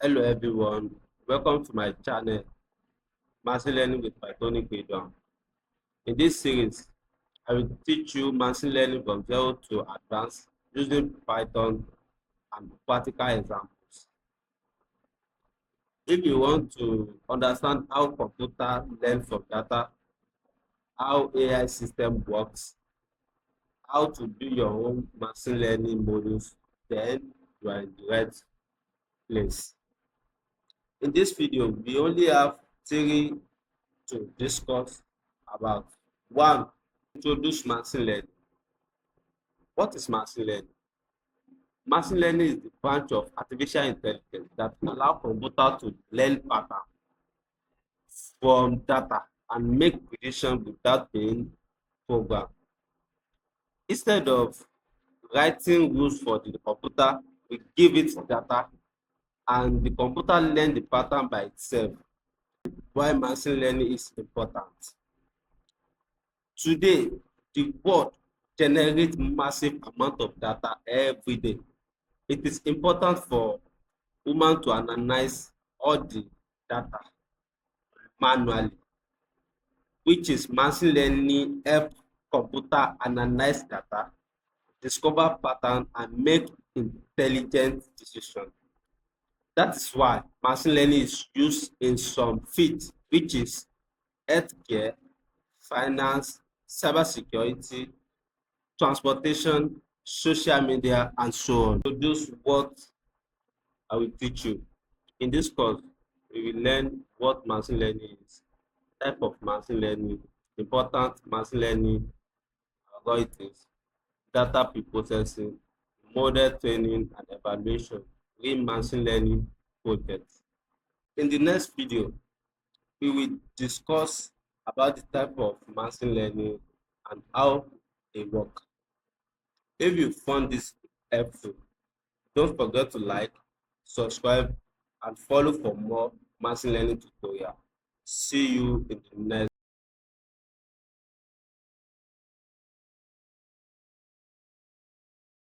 Hello everyone, welcome to my channel, Machine Learning with PythonicRidwan. In this series, I will teach you machine learning from zero to advanced using Python and practical examples. If you want to understand how computer learn from data, how AI system works, how to do your own machine learning models, then you are in the right place. In this video, we only have three to discuss about. One, introduce machine learning. What is machine learning? Machine learning is the branch of artificial intelligence that allows computer to learn pattern from data and make prediction without being programmed. Instead of writing rules for the computer, we give it data and the computer learn the pattern by itself. Why machine learning is important? Today, the world generates massive amount of data every day. It is important for human to analyze all the data manually, which is machine learning help computer analyze data, discover pattern and make intelligent decision. That is why machine learning is used in some fields, which is healthcare, finance, cybersecurity, transportation, social media, and so on. So those what I will teach you. In this course, we will learn what machine learning is, type of machine learning, important machine learning algorithms, data preprocessing, model training and evaluation, real machine learning projects. In the next video, we will discuss about the type of machine learning and how they work. If you found this helpful, don't forget to like, subscribe, and follow for more machine learning tutorial. See you in the next